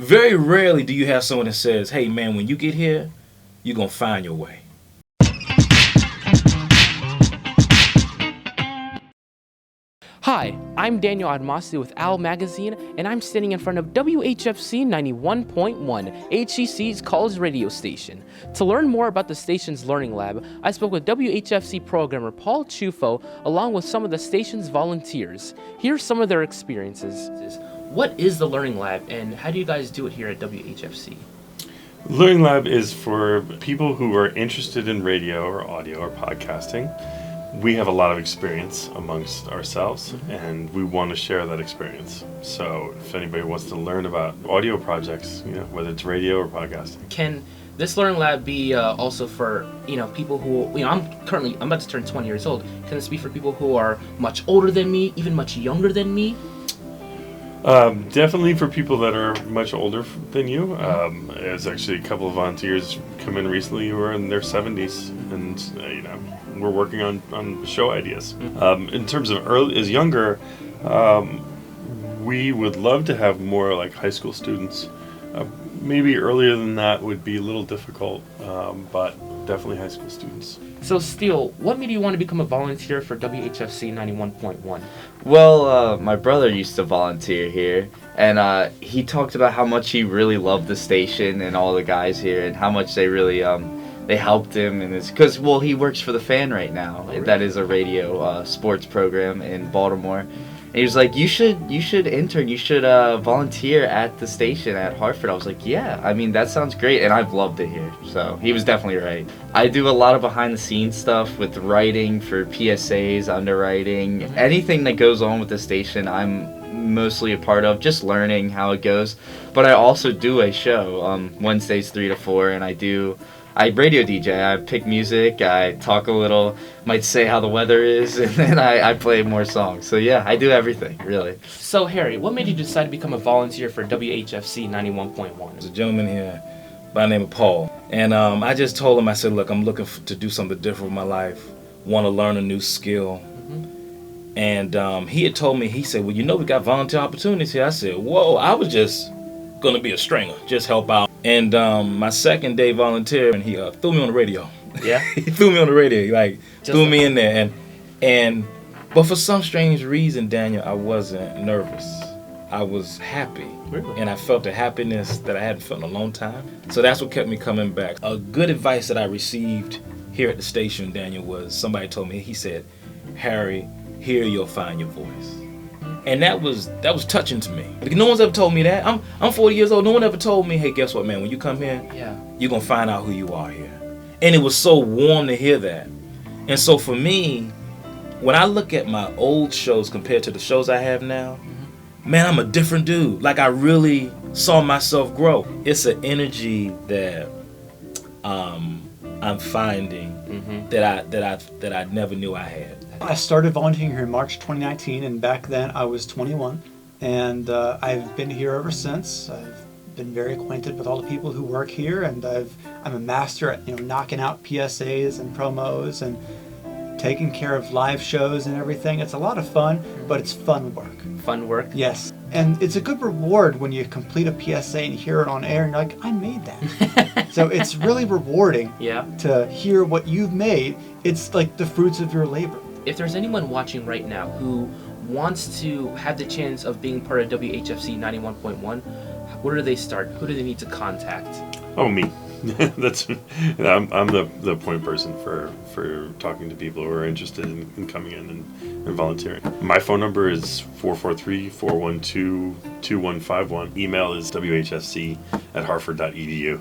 Very rarely do you have someone that says, hey man, when you get here, you're going to find your way. Hi, I'm Daniel Admasi with Owl Magazine, and I'm standing in front of WHFC 91.1, HCC's college radio station. To learn more about the station's Learning Lab, I spoke with WHFC programmer Paul Chufo along with some of the station's volunteers. Here's some of their experiences. What is the Learning Lab, and how do you guys do it here at WHFC? Learning Lab is for people who are interested in radio or audio or podcasting. We have a lot of experience amongst ourselves, and we want to share that experience. So if anybody wants to learn about audio projects, whether it's radio or podcasting. Can this Learning Lab be also for, people who, I'm about to turn 20 years old. Can this be for people who are much older than me, even much younger than me? Definitely for people that are much older than you. There's actually a couple of volunteers come in recently who are in their 70s, and we're working on show ideas. In terms of younger, we would love to have more like high school students. Maybe earlier than that would be a little difficult, but definitely high school students. So, Steele, what made you want to become a volunteer for WHFC 91.1? Well, my brother used to volunteer here, and he talked about how much he really loved the station and all the guys here, and how much they really they helped him. And because he works for The Fan right now. Really? That is a radio sports program in Baltimore. And he was like, you should intern, you should volunteer at the station at Hartford. I was like, yeah, that sounds great, and I've loved it here. So he was definitely right. I do a lot of behind the scenes stuff with writing for PSAs, underwriting, anything that goes on with the station I'm mostly a part of, just learning how it goes. But I also do a show, Wednesdays 3 to 4, and I radio DJ. I pick music, I talk a little, might say how the weather is, and then I play more songs. So yeah, I do everything, really. So Harry, what made you decide to become a volunteer for WHFC 91.1? There's a gentleman here by the name of Paul, and I just told him, I said, look, I'm looking to do something different with my life, want to learn a new skill. And he had told me, he said, well, we got volunteer opportunities here. I said, whoa, I was just going to be a stringer, just help out. And my second day volunteer, and he threw me on the radio. Yeah? He threw me on the radio, threw me in there. But for some strange reason, Daniel, I wasn't nervous. I was happy. Really? And I felt a happiness that I hadn't felt in a long time. So that's what kept me coming back. A good advice that I received here at the station, Daniel, was somebody told me, he said, Harry, here you'll find your voice. And that was touching to me. No one's ever told me that. I'm 40 years old. No one ever told me, hey, guess what, man? When you come here, you're going to find out who you are here. And it was so warm to hear that. And so for me, when I look at my old shows compared to the shows I have now, man, I'm a different dude. Like, I really saw myself grow. It's an energy that I'm finding that I never knew I had. I started volunteering here in March 2019, and back then I was 21, and I've been here ever since. I've been very acquainted with all the people who work here, and I'm a master at knocking out PSAs and promos and taking care of live shows and everything. It's a lot of fun, but it's fun work. Fun work? Yes, and it's a good reward when you complete a PSA and hear it on air, and you're like, I made that. So it's really rewarding to hear what you've made. It's like the fruits of your labor. If there's anyone watching right now who wants to have the chance of being part of WHFC 91.1, where do they start? Who do they need to contact? Oh, me. I'm the point person for talking to people who are interested in coming in and volunteering. My phone number is 443-412-2151. Email is whfc@hartford.edu.